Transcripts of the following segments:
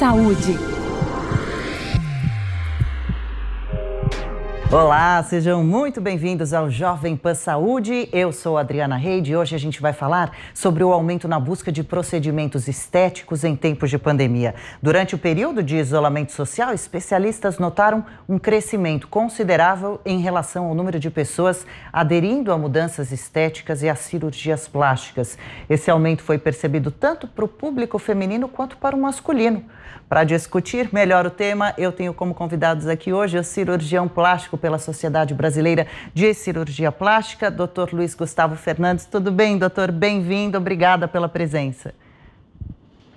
Saúde. Olá, sejam muito bem-vindos ao Jovem Pan Saúde. Eu sou a Adriana Reide e hoje a gente vai falar sobre o aumento na busca de procedimentos estéticos em tempos de pandemia. Durante o período de isolamento social, especialistas notaram um crescimento considerável em relação ao número de pessoas aderindo a mudanças estéticas e a cirurgias plásticas. Esse aumento foi percebido tanto para o público feminino quanto para o masculino. Para discutir melhor o tema, eu tenho como convidados aqui hoje o cirurgião plástico pela Sociedade Brasileira de Cirurgia Plástica, Dr. Luiz Gustavo Fernandes. Tudo bem, doutor? Bem-vindo, obrigada pela presença.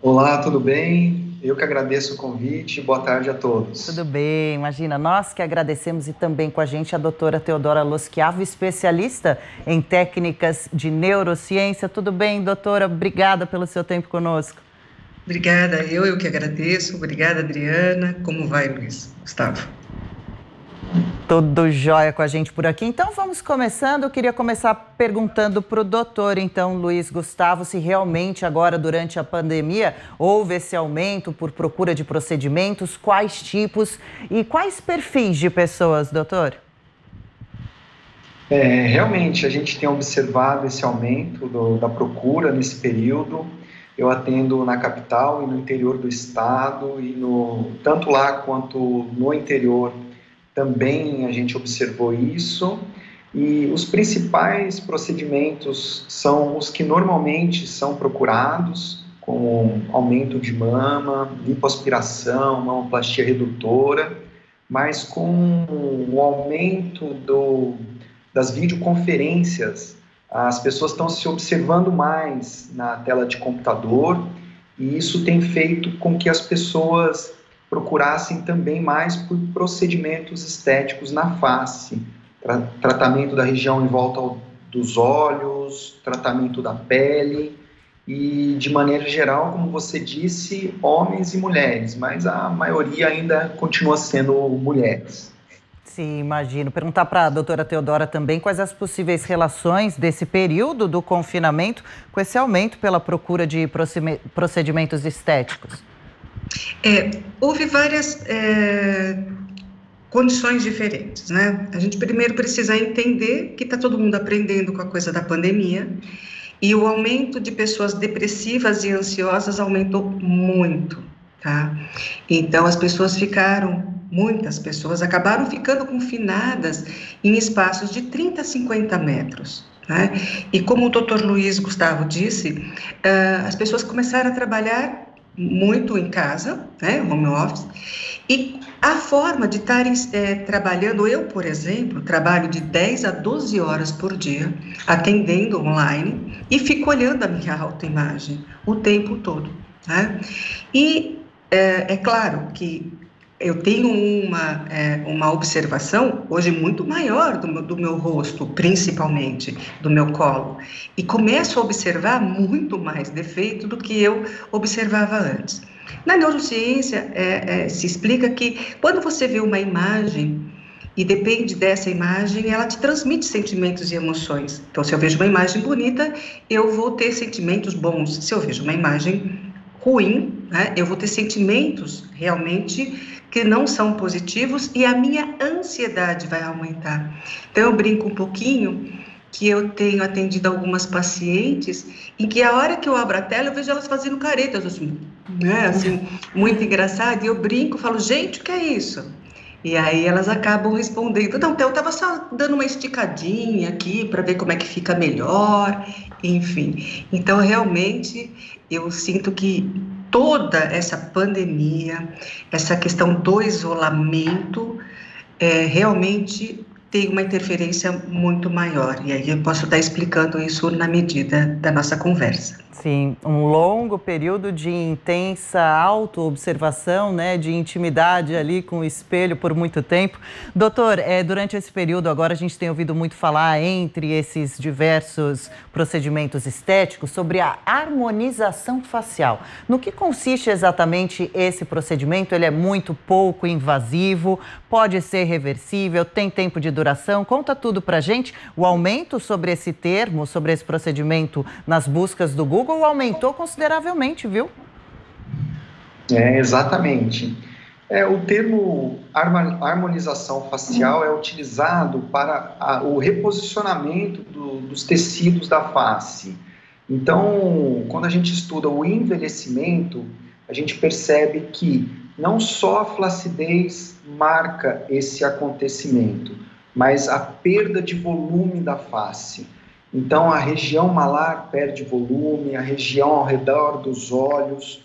Olá, tudo bem? Eu que agradeço o convite. Boa tarde a todos. Tudo bem, imagina, nós que agradecemos e também com a gente a doutora Teodora Loschiavo, especialista em técnicas de neurociência. Tudo bem, doutora? Obrigada pelo seu tempo conosco. Obrigada, eu que agradeço. Obrigada, Adriana. Como vai, Luiz Gustavo? Tudo jóia com a gente por aqui. Então, vamos começando. Eu queria começar perguntando para o doutor, então, Luiz Gustavo, se realmente agora, durante a pandemia, houve esse aumento por procura de procedimentos, quais tipos e quais perfis de pessoas, doutor? Realmente, a gente tem observado esse aumento da procura nesse período. Eu atendo na capital e no interior do estado, e tanto lá quanto no interior também a gente observou isso. E os principais procedimentos são os que normalmente são procurados, como aumento de mama, lipoaspiração, mamoplastia redutora, mas com o aumento das videoconferências, as pessoas estão se observando mais na tela de computador e isso tem feito com que as pessoas procurassem também mais por procedimentos estéticos na face, tratamento da região em volta dos olhos, tratamento da pele e, de maneira geral, como você disse, homens e mulheres, mas a maioria ainda continua sendo mulheres. Sim, imagino. Perguntar para a doutora Teodora também quais as possíveis relações desse período do confinamento com esse aumento pela procura de procedimentos estéticos. Houve várias condições diferentes, né? A gente primeiro precisa entender que está todo mundo aprendendo com a coisa da pandemia e o aumento de pessoas depressivas e ansiosas aumentou muito, tá? Então, muitas pessoas acabaram ficando confinadas em espaços de 30 a 50 metros. Né? E como o Dr. Luiz Gustavo disse, as pessoas começaram a trabalhar muito em casa, né, home office, e a forma de estarem trabalhando, eu, por exemplo, trabalho de 10 a 12 horas por dia, atendendo online, e fico olhando a minha autoimagem o tempo todo. Né? E é claro que eu tenho uma observação hoje muito maior do meu rosto, principalmente do meu colo, e começo a observar muito mais defeito do que eu observava antes. Na neurociência, se explica que quando você vê uma imagem, e depende dessa imagem, ela te transmite sentimentos e emoções. Então, se eu vejo uma imagem bonita, eu vou ter sentimentos bons. Se eu vejo uma imagem ruim, né, eu vou ter sentimentos realmente que não são positivos e a minha ansiedade vai aumentar. Então, eu brinco um pouquinho que eu tenho atendido algumas pacientes em que a hora que eu abro a tela, eu vejo elas fazendo caretas, assim, né, assim, muito engraçado, e eu brinco, falo, gente, o que é isso? E aí elas acabam respondendo, não, eu estava só dando uma esticadinha aqui para ver como é que fica melhor, enfim. Então, realmente, eu sinto que toda essa pandemia, essa questão do isolamento, realmente tem uma interferência muito maior. E aí eu posso estar explicando isso na medida da nossa conversa. Sim, um longo período de intensa autoobservação, né, de intimidade ali com o espelho por muito tempo. Doutor, durante esse período agora a gente tem ouvido muito falar entre esses diversos procedimentos estéticos sobre a harmonização facial. No que consiste exatamente esse procedimento? Ele é muito pouco invasivo, pode ser reversível, tem tempo de duração? Conta tudo pra gente. O aumento sobre esse termo, sobre esse procedimento nas buscas do Google aumentou consideravelmente, viu? Exatamente. O termo harmonização facial é utilizado para o reposicionamento dos tecidos da face. Então, quando a gente estuda o envelhecimento, a gente percebe que não só a flacidez marca esse acontecimento, mas a perda de volume da face. Então, a região malar perde volume, a região ao redor dos olhos,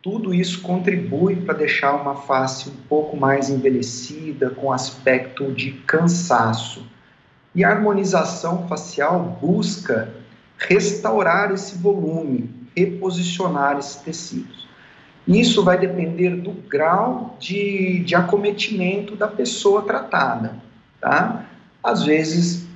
tudo isso contribui para deixar uma face um pouco mais envelhecida, com aspecto de cansaço. E a harmonização facial busca restaurar esse volume, reposicionar esses tecidos. Isso vai depender do grau de acometimento da pessoa tratada, tá? Às vezes,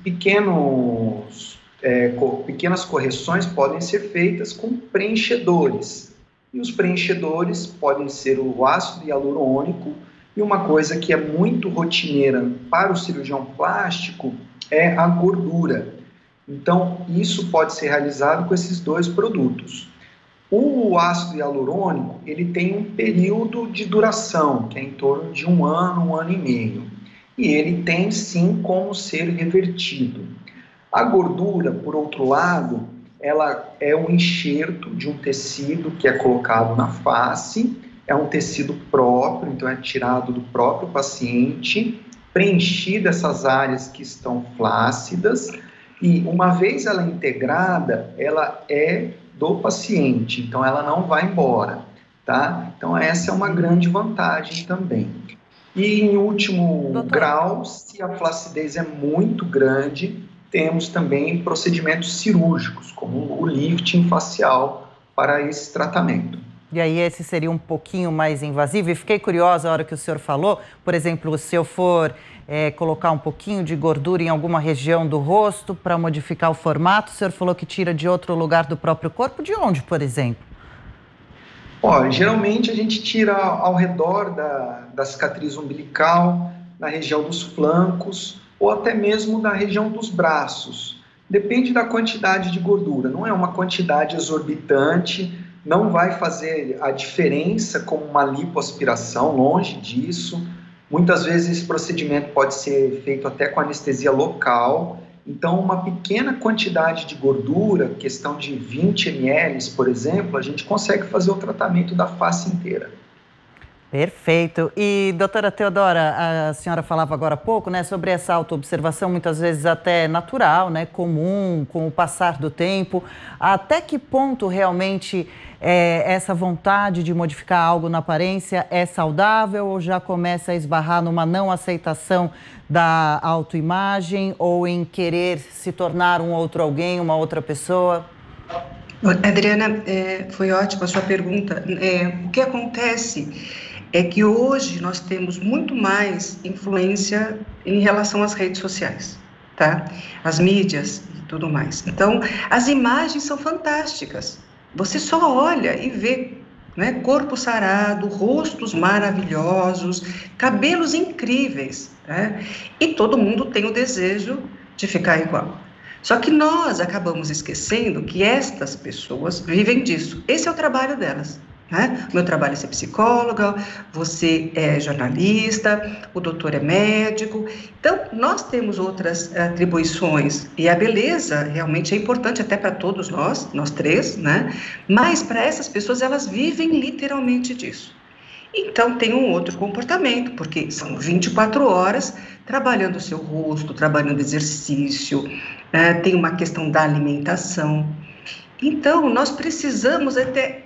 pequenas correções podem ser feitas com preenchedores. E os preenchedores podem ser o ácido hialurônico, e uma coisa que é muito rotineira para o cirurgião plástico é a gordura. Então, isso pode ser realizado com esses dois produtos. O ácido hialurônico, ele tem um período de duração, que é em torno de 1 ano e meio. E ele tem, sim, como ser revertido. A gordura, por outro lado, ela é um enxerto de um tecido que é colocado na face, é um tecido próprio, então é tirado do próprio paciente, preenchido essas áreas que estão flácidas, e uma vez ela integrada, ela é do paciente, então ela não vai embora, tá? Então essa é uma grande vantagem também. E em último grau, se a flacidez é muito grande, temos também procedimentos cirúrgicos, como o lifting facial para esse tratamento. E aí esse seria um pouquinho mais invasivo. E fiquei curiosa a hora que o senhor falou, por exemplo, se eu for colocar um pouquinho de gordura em alguma região do rosto para modificar o formato, o senhor falou que tira de outro lugar do próprio corpo, de onde, por exemplo? Geralmente a gente tira ao redor da cicatriz umbilical, na região dos flancos, ou até mesmo da região dos braços. Depende da quantidade de gordura, não é uma quantidade exorbitante, não vai fazer a diferença como uma lipoaspiração, longe disso. Muitas vezes esse procedimento pode ser feito até com anestesia local, então uma pequena quantidade de gordura, questão de 20 ml, por exemplo, a gente consegue fazer o tratamento da face inteira. Perfeito. E, doutora Teodora, a senhora falava agora há pouco, né, sobre essa autoobservação, muitas vezes até natural, né, comum, com o passar do tempo. Até que ponto realmente essa vontade de modificar algo na aparência é saudável ou já começa a esbarrar numa não aceitação da autoimagem ou em querer se tornar um outro alguém, uma outra pessoa? Adriana, foi ótima a sua pergunta. O que acontece é que hoje nós temos muito mais influência em relação às redes sociais, tá? As mídias e tudo mais. Então, as imagens são fantásticas. Você só olha e vê, né, corpo sarado, rostos maravilhosos, cabelos incríveis, né? E todo mundo tem o desejo de ficar igual. Só que nós acabamos esquecendo que estas pessoas vivem disso. Esse é o trabalho delas. Né? Meu trabalho é ser psicóloga, você é jornalista, o doutor é médico. Então, nós temos outras atribuições e a beleza realmente é importante até para todos nós três, né? Mas para essas pessoas, elas vivem literalmente disso. Então, tem um outro comportamento, porque são 24 horas trabalhando o seu rosto, trabalhando exercício, tem uma questão da alimentação. Então, nós precisamos até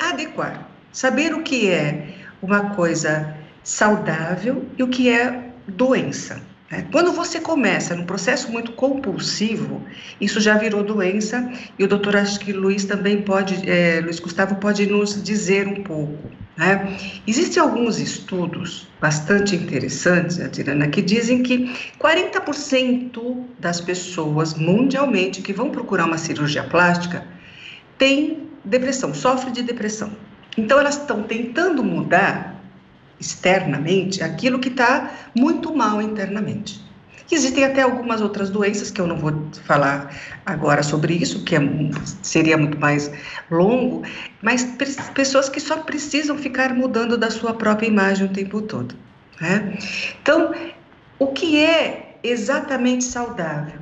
adequar, saber o que é uma coisa saudável e o que é doença. Né? Quando você começa num processo muito compulsivo, isso já virou doença e o doutor, acho que Luiz também pode, Luiz Gustavo pode nos dizer um pouco. Né? Existem alguns estudos bastante interessantes, Adriana, que dizem que 40% das pessoas mundialmente que vão procurar uma cirurgia plástica têm depressão, sofrem de depressão. Então, elas estão tentando mudar externamente aquilo que está muito mal internamente. Existem até algumas outras doenças que eu não vou falar agora sobre isso, que seria muito mais longo, mas pessoas que só precisam ficar mudando da sua própria imagem o tempo todo, né? Então, o que é exatamente saudável?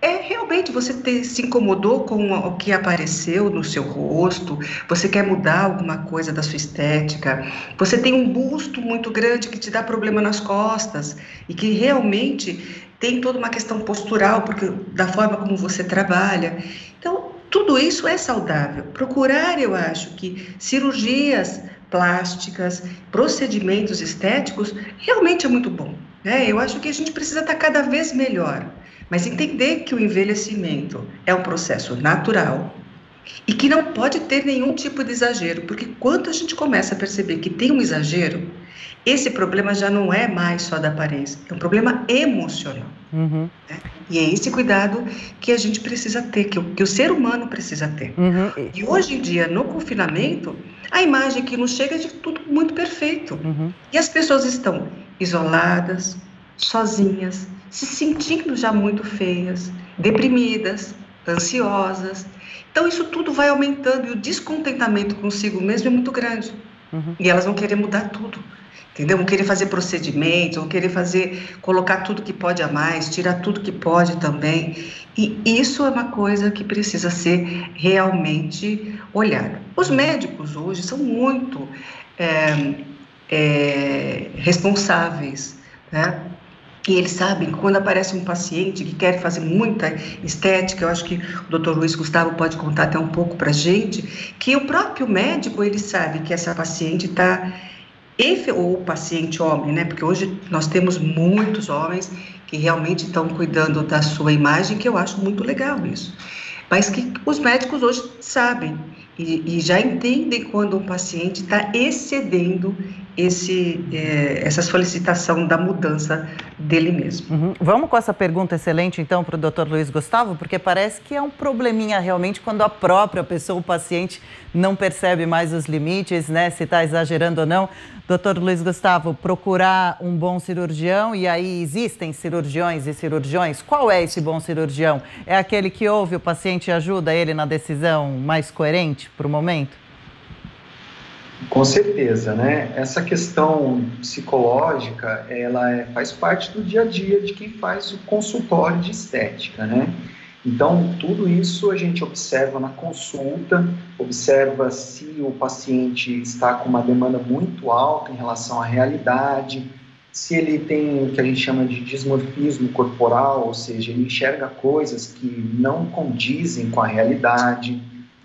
É realmente você se incomodou com o que apareceu no seu rosto, você quer mudar alguma coisa da sua estética, você tem um busto muito grande que te dá problema nas costas e que realmente tem toda uma questão postural, porque da forma como você trabalha. Então, tudo isso é saudável. Procurar, eu acho que cirurgias plásticas, procedimentos estéticos, realmente é muito bom, né? Eu acho que a gente precisa estar cada vez melhor. Mas entender que o envelhecimento é um processo natural e que não pode ter nenhum tipo de exagero, porque quando a gente começa a perceber que tem um exagero, esse problema já não é mais só da aparência, é um problema emocional. Né? E é esse cuidado que a gente precisa ter, que o ser humano precisa ter. E hoje em dia, no confinamento, a imagem que nos chega é de tudo muito perfeito. E as pessoas estão isoladas, sozinhas, se sentindo já muito feias, deprimidas, ansiosas. Então, isso tudo vai aumentando e o descontentamento consigo mesmo é muito grande. E elas vão querer mudar tudo, entendeu? Vão querer fazer procedimentos, vão querer colocar tudo que pode a mais, tirar tudo que pode também. E isso é uma coisa que precisa ser realmente olhada. Os médicos hoje são muito responsáveis, né? E eles sabem que quando aparece um paciente que quer fazer muita estética, eu acho que o Dr. Luiz Gustavo pode contar até um pouco para a gente, que o próprio médico, ele sabe que essa paciente está, ou o paciente homem, né? Porque hoje nós temos muitos homens que realmente estão cuidando da sua imagem, que eu acho muito legal isso. Mas que os médicos hoje sabem e já entendem quando um paciente está excedendo essa solicitação da mudança dele mesmo. Vamos com essa pergunta excelente, então, para o Dr. Luiz Gustavo, porque parece que é um probleminha realmente quando a própria pessoa, o paciente, não percebe mais os limites, né? Se está exagerando ou não. Dr. Luiz Gustavo, procurar um bom cirurgião, e aí existem cirurgiões e cirurgiões. Qual é esse bom cirurgião? É aquele que ouve o paciente e ajuda ele na decisão mais coerente para o momento? Com certeza, né? Essa questão psicológica, ela faz parte do dia a dia de quem faz o consultório de estética, né? Então, tudo isso a gente observa na consulta, observa se o paciente está com uma demanda muito alta em relação à realidade, se ele tem o que a gente chama de dismorfismo corporal, ou seja, ele enxerga coisas que não condizem com a realidade.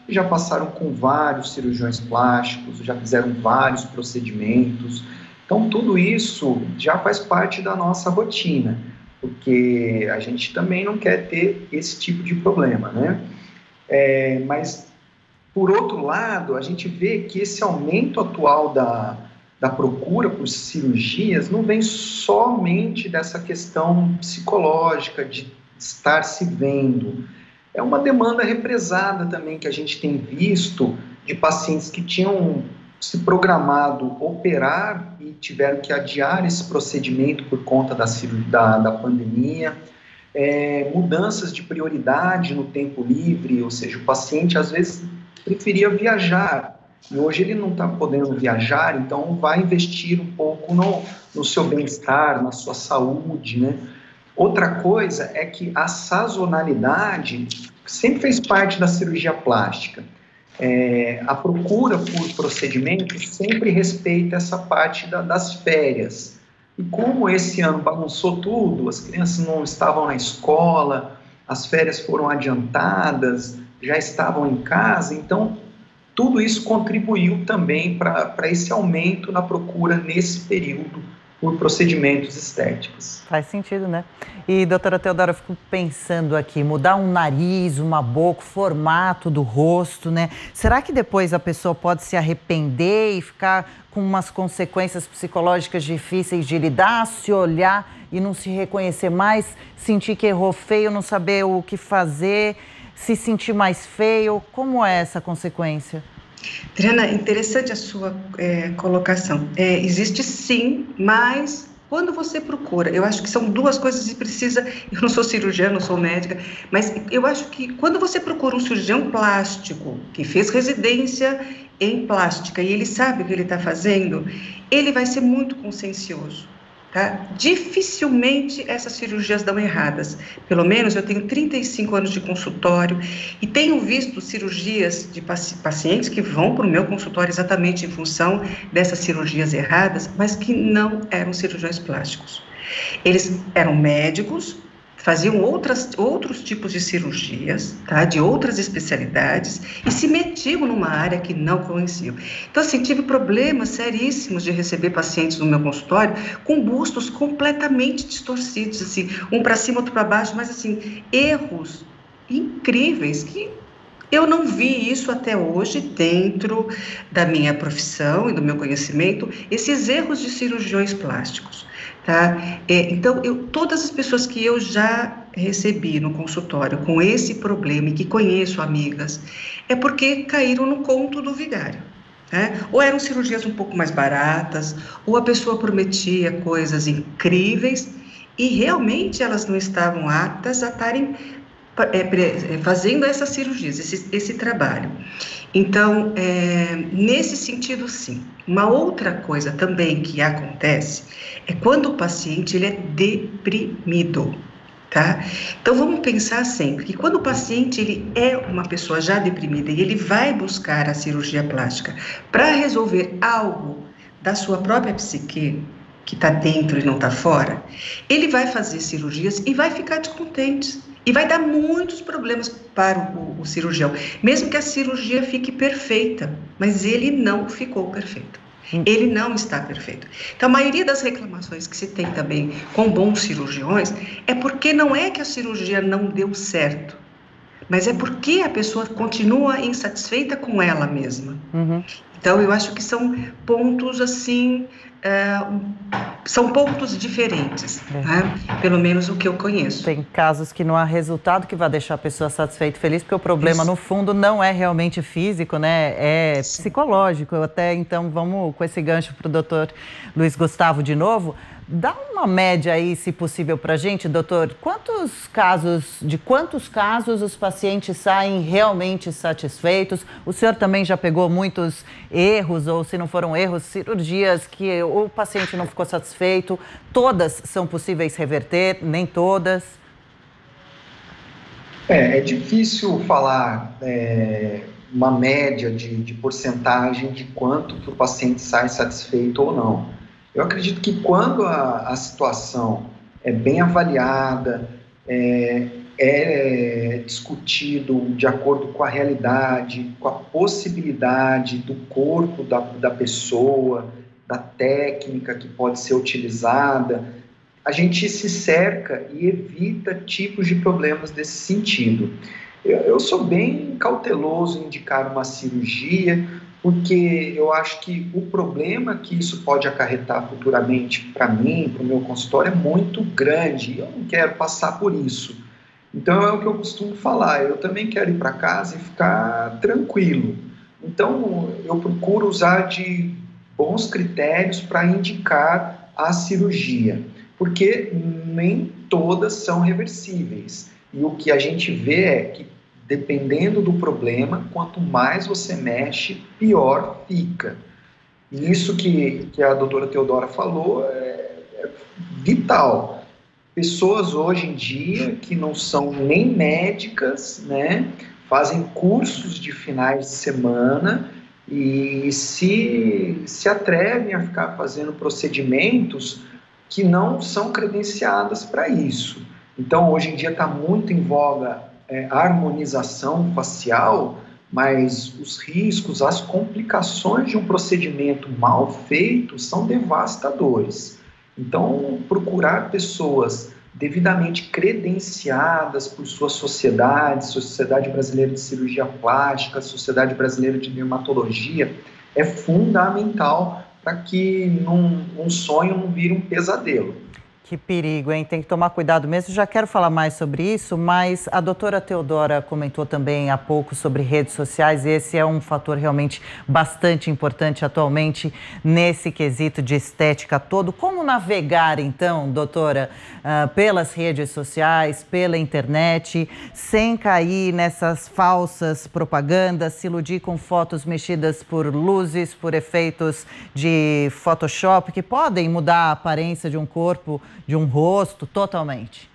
Já passaram com vários cirurgiões plásticos, já fizeram vários procedimentos. Então, tudo isso já faz parte da nossa rotina, porque a gente também não quer ter esse tipo de problema, né? Mas, por outro lado, a gente vê que esse aumento atual da procura por cirurgias não vem somente dessa questão psicológica de estar se vendo. É uma demanda represada também que a gente tem visto de pacientes que tinham se programado operar e tiveram que adiar esse procedimento por conta da pandemia, mudanças de prioridade no tempo livre, ou seja, o paciente às vezes preferia viajar e hoje ele não está podendo viajar, então vai investir um pouco no seu bem-estar, na sua saúde, né? Outra coisa é que a sazonalidade sempre fez parte da cirurgia plástica. A procura por procedimentos sempre respeita essa parte das férias. E como esse ano bagunçou tudo, as crianças não estavam na escola, as férias foram adiantadas, já estavam em casa, então tudo isso contribuiu também para esse aumento na procura nesse período por procedimentos estéticos. Faz sentido, né? E, doutora Teodora, eu fico pensando aqui, mudar um nariz, uma boca, o formato do rosto, né? Será que depois a pessoa pode se arrepender e ficar com umas consequências psicológicas difíceis de lidar, se olhar e não se reconhecer mais, sentir que errou feio, não saber o que fazer, se sentir mais feio? Como é essa consequência? Adriana, interessante a sua colocação. Existe sim, mas quando você procura, eu acho que são duas coisas que precisa, eu não sou cirurgiã, não sou médica, mas eu acho que quando você procura um cirurgião plástico que fez residência em plástica e ele sabe o que ele está fazendo, ele vai ser muito consciencioso. Tá? Dificilmente essas cirurgias dão erradas. Pelo menos eu tenho 35 anos de consultório e tenho visto cirurgias de pacientes que vão para o meu consultório exatamente em função dessas cirurgias erradas, mas que não eram cirurgiões plásticos. Eles eram médicos, faziam outros tipos de cirurgias, tá? De outras especialidades, e se metiam numa área que não conheciam. Então, assim, tive problemas seríssimos de receber pacientes no meu consultório com bustos completamente distorcidos, assim, um para cima, outro para baixo, mas, assim, erros incríveis que eu não vi isso até hoje dentro da minha profissão e do meu conhecimento, esses erros de cirurgiões plásticos. Tá? Então, todas as pessoas que eu já recebi no consultório com esse problema e que conheço amigas, é porque caíram no conto do vigário. Né? Ou eram cirurgias um pouco mais baratas, ou a pessoa prometia coisas incríveis e realmente elas não estavam aptas a estarem fazendo essas cirurgias, esse trabalho. Então, nesse sentido, sim. Uma outra coisa também que acontece é quando o paciente ele é deprimido, tá? Então, vamos pensar sempre que quando o paciente ele é uma pessoa já deprimida e ele vai buscar a cirurgia plástica para resolver algo da sua própria psique, que está dentro e não está fora, ele vai fazer cirurgias e vai ficar descontente. E vai dar muitos problemas para o cirurgião, mesmo que a cirurgia fique perfeita, mas ele não ficou perfeito. Ele não está perfeito. Então, a maioria das reclamações que se tem também com bons cirurgiões é porque não é que a cirurgia não deu certo, mas é porque a pessoa continua insatisfeita com ela mesma. Uhum. Então, eu acho que são pontos assim, são pontos diferentes, né? Pelo menos o que eu conheço. Tem casos que não há resultado que vai deixar a pessoa satisfeita e feliz, porque o problema, no fundo, não é realmente físico, né? É psicológico. Até então, vamos com esse gancho para o doutor Luiz Gustavo de novo. Dá uma média aí, se possível, para a gente, doutor. De quantos casos os pacientes saem realmente satisfeitos? O senhor também já pegou muitos erros, ou se não foram erros, cirurgias que o paciente não ficou satisfeito. Todas são possíveis reverter, nem todas? É difícil falar uma média de porcentagem de quanto que o paciente sai satisfeito ou não. Eu acredito que quando a situação é bem avaliada, discutido de acordo com a realidade, com a possibilidade do corpo da pessoa, da técnica que pode ser utilizada, a gente se cerca e evita tipos de problemas desse sentido. Eu sou bem cauteloso em indicar uma cirurgia, porque eu acho que o problema que isso pode acarretar futuramente para mim, para o meu consultório, é muito grande e eu não quero passar por isso. Então é o que eu costumo falar, eu também quero ir para casa e ficar tranquilo. Então eu procuro usar de bons critérios para indicar a cirurgia, porque nem todas são reversíveis. E o que a gente vê é que, dependendo do problema, quanto mais você mexe, pior fica. E isso que a doutora Teodora falou é vital. Pessoas hoje em dia que não são nem médicas, né, fazem cursos de finais de semana e se atrevem a ficar fazendo procedimentos que não são credenciadas para isso. Então, hoje em dia está muito em voga a harmonização facial, mas os riscos, as complicações de um procedimento mal feito são devastadores. Então, procurar pessoas devidamente credenciadas por suas sociedades, Sociedade Brasileira de Cirurgia Plástica, Sociedade Brasileira de Dermatologia, é fundamental para que um sonho não vire um pesadelo. Que perigo, hein? Tem que tomar cuidado mesmo. Já quero falar mais sobre isso, mas a doutora Teodora comentou também há pouco sobre redes sociais e esse é um fator realmente bastante importante atualmente nesse quesito de estética todo. Como navegar, então, doutora, pelas redes sociais, pela internet, sem cair nessas falsas propagandas, se iludir com fotos mexidas por luzes, por efeitos de Photoshop, que podem mudar a aparência de um corpo, de um rosto, totalmente?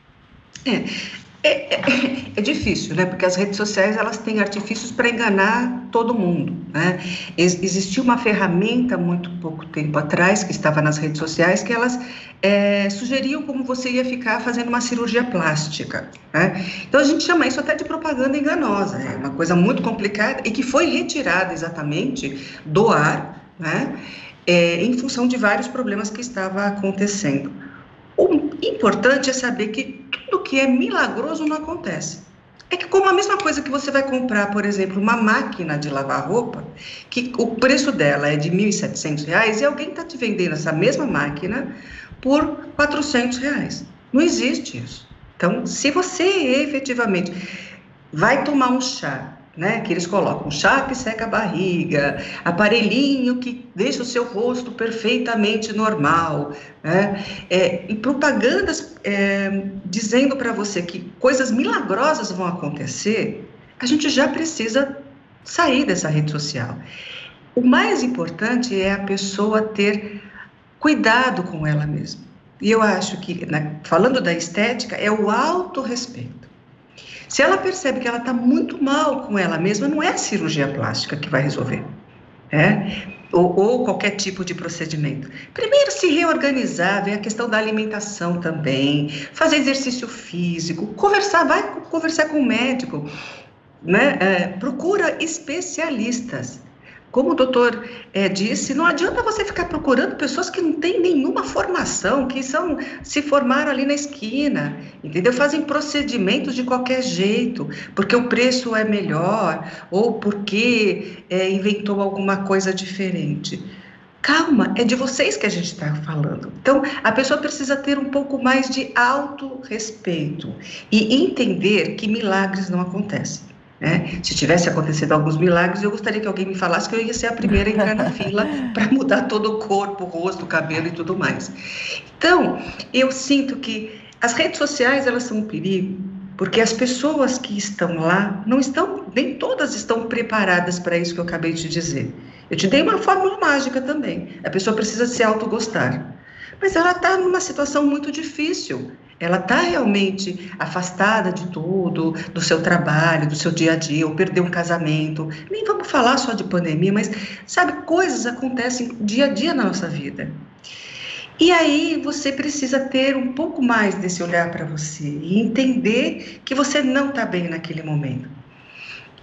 É difícil, né? Porque as redes sociais, elas têm artifícios para enganar todo mundo, né? Existia uma ferramenta muito pouco tempo atrás, que estava nas redes sociais, que elas sugeriam como você ia ficar fazendo uma cirurgia plástica, né? Então, a gente chama isso até de propaganda enganosa, é uma coisa muito complicada e que foi retirada exatamente do ar, né? Em função de vários problemas que estavam acontecendo. O importante é saber que tudo que é milagroso não acontece. É que como a mesma coisa que você vai comprar, por exemplo, uma máquina de lavar roupa, que o preço dela é de R$ 1.700 e alguém está te vendendo essa mesma máquina por R$ 400. Não existe isso. Então, se você efetivamente vai tomar um chá, né, que eles colocam chá que seca a barriga, aparelhinho que deixa o seu rosto perfeitamente normal, né, e propagandas dizendo para você que coisas milagrosas vão acontecer, a gente já precisa sair dessa rede social. O mais importante é a pessoa ter cuidado com ela mesma. E eu acho que, falando da estética, é o autorrespeito. Se ela percebe que ela está muito mal com ela mesma, não é a cirurgia plástica que vai resolver, ou qualquer tipo de procedimento. Primeiro, se reorganizar, ver a questão da alimentação também, fazer exercício físico, vai conversar com o médico, né? Procura especialistas. Como o doutor disse, não adianta você ficar procurando pessoas que não têm nenhuma formação, que se formaram ali na esquina, entendeu? Fazem procedimentos de qualquer jeito, porque o preço é melhor, ou porque inventou alguma coisa diferente. Calma, é de vocês que a gente está falando. Então, a pessoa precisa ter um pouco mais de autorrespeito e entender que milagres não acontecem. Se tivesse acontecido alguns milagres, eu gostaria que alguém me falasse que eu ia ser a primeira a entrar na fila para mudar todo o corpo, o rosto, o cabelo e tudo mais. Então, eu sinto que as redes sociais, elas são um perigo, porque as pessoas que estão lá, nem todas estão preparadas para isso que eu acabei de dizer. Eu te dei uma fórmula mágica também, a pessoa precisa se autogostar, mas ela está numa situação muito difícil. Ela está realmente afastada de tudo, do seu trabalho, do seu dia a dia, ou perdeu um casamento. Nem vamos falar só de pandemia, mas, sabe, coisas acontecem dia a dia na nossa vida. E aí você precisa ter um pouco mais desse olhar para você e entender que você não está bem naquele momento.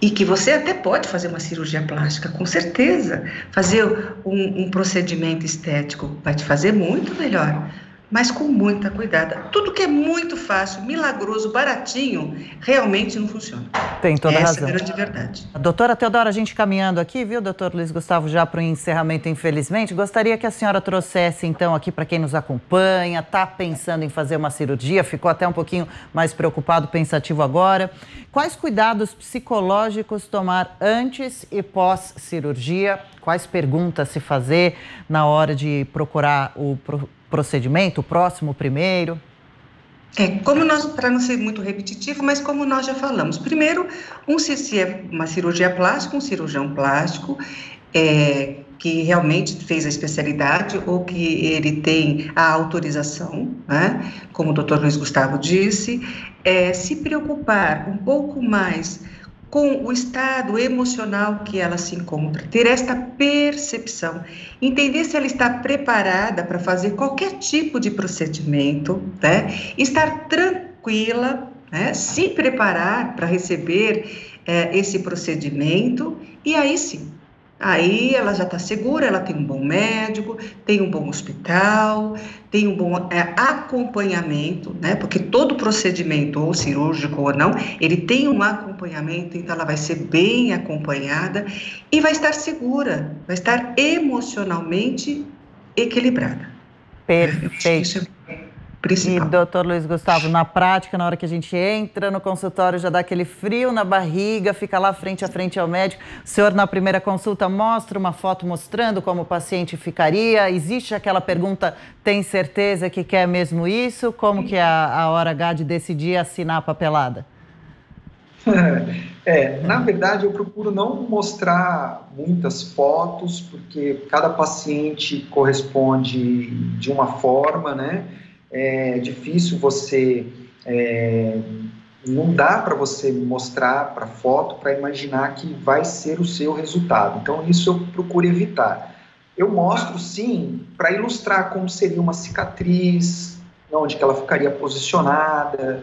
E que você até pode fazer uma cirurgia plástica, com certeza. Fazer um procedimento estético vai te fazer muito melhor, mas com muita cuidado. Tudo que é muito fácil, milagroso, baratinho, realmente não funciona. Tem toda razão. Essa é a grande verdade. A doutora Teodora, a gente caminhando aqui, viu, doutor Luiz Gustavo, já para o encerramento, infelizmente. Gostaria que a senhora trouxesse, então, aqui para quem nos acompanha, está pensando em fazer uma cirurgia, ficou até um pouquinho mais preocupado, pensativo agora. Quais cuidados psicológicos tomar antes e pós-cirurgia? Quais perguntas se fazer na hora de procurar o procedimento, o próximo, primeiro? Para não ser muito repetitivo, mas como nós já falamos, primeiro, se é uma cirurgia plástica, um cirurgião plástico, que realmente fez a especialidade ou que ele tem a autorização, né? Como o doutor Luiz Gustavo disse, se preocupar um pouco mais com o estado emocional que ela se encontra, ter esta percepção, entender se ela está preparada para fazer qualquer tipo de procedimento, né? Estar tranquila, né? Se preparar para receber esse procedimento, e aí sim, aí ela já está segura, ela tem um bom médico, tem um bom hospital, tem um bom acompanhamento, né? Porque todo procedimento, ou cirúrgico ou não, ele tem um acompanhamento, então ela vai ser bem acompanhada e vai estar segura, vai estar emocionalmente equilibrada. Perfeito. principal. E, doutor Luiz Gustavo, na prática, na hora que a gente entra no consultório, já dá aquele frio na barriga, fica lá frente a frente ao médico. O senhor, na primeira consulta, mostra uma foto mostrando como o paciente ficaria? Existe aquela pergunta, tem certeza que quer mesmo isso? Como que é a hora H de decidir assinar a papelada? Na verdade, eu procuro não mostrar muitas fotos, porque cada paciente corresponde de uma forma, né? É difícil você, não dá para você mostrar para foto para imaginar que vai ser o seu resultado. Então, isso eu procuro evitar. Eu mostro, sim, para ilustrar como seria uma cicatriz, onde que ela ficaria posicionada.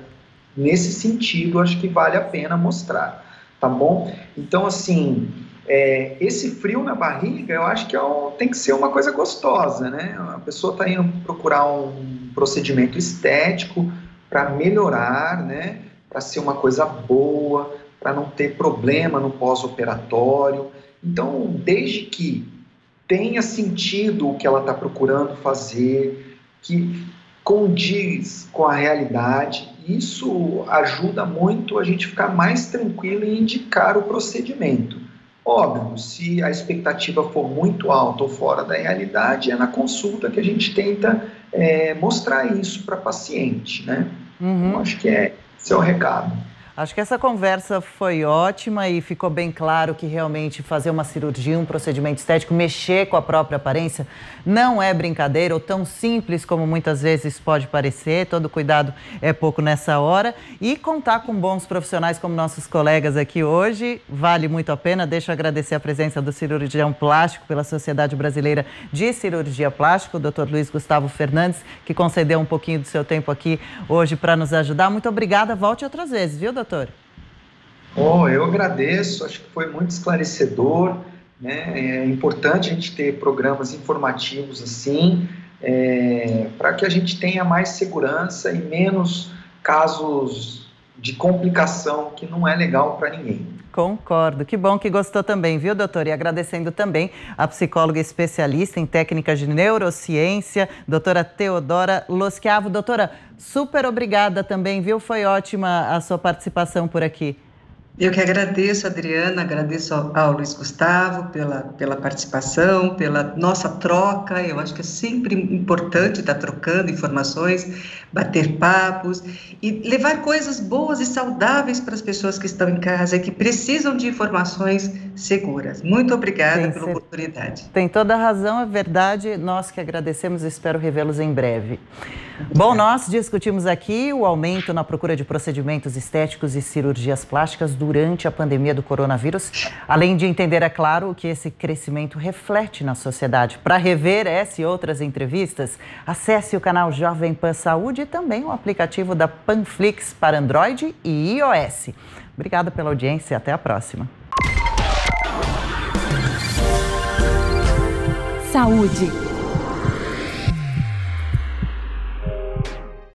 Nesse sentido, acho que vale a pena mostrar, tá bom? Então, assim, esse frio na barriga, eu acho que tem que ser uma coisa gostosa, né? A pessoa está indo procurar um procedimento estético para melhorar, né? Para ser uma coisa boa, para não ter problema no pós-operatório. Então, desde que tenha sentido o que ela está procurando fazer, que condiz com a realidade, isso ajuda muito a gente ficar mais tranquilo em indicar o procedimento. Óbvio, se a expectativa for muito alta ou fora da realidade, é na consulta que a gente tenta mostrar isso para a paciente, né? Então, acho que esse é o recado. Acho que essa conversa foi ótima e ficou bem claro que realmente fazer uma cirurgia, um procedimento estético, mexer com a própria aparência, não é brincadeira ou tão simples como muitas vezes pode parecer. Todo cuidado é pouco nessa hora. E contar com bons profissionais como nossos colegas aqui hoje vale muito a pena. Deixa eu agradecer a presença do cirurgião plástico pela Sociedade Brasileira de Cirurgia Plástica, o Dr. Luiz Gustavo Fernandes, que concedeu um pouquinho do seu tempo aqui hoje para nos ajudar. Muito obrigada. Volte outras vezes, viu, doutor? Eu agradeço, acho que foi muito esclarecedor, né? É importante a gente ter programas informativos assim, para que a gente tenha mais segurança e menos casos de complicação, que não é legal para ninguém. Concordo. Que bom que gostou também, viu, doutor? E agradecendo também a psicóloga especialista em técnicas de neurociência, doutora Teodora Loschiavo. Doutora, super obrigada também, viu? Foi ótima a sua participação por aqui. Eu que agradeço, Adriana, agradeço ao Luiz Gustavo pela participação, pela nossa troca. Eu acho que é sempre importante estar trocando informações, bater papos e levar coisas boas e saudáveis para as pessoas que estão em casa e que precisam de informações seguras. Muito obrigada pela oportunidade. Tem toda a razão, é verdade. Nós que agradecemos e espero revê-los em breve. Bom, nós discutimos aqui o aumento na procura de procedimentos estéticos e cirurgias plásticas durante a pandemia do coronavírus, além de entender, é claro, o que esse crescimento reflete na sociedade. Para rever essa e outras entrevistas, acesse o canal Jovem Pan Saúde e também o aplicativo da Panflix para Android e iOS. Obrigada pela audiência e até a próxima. Saúde.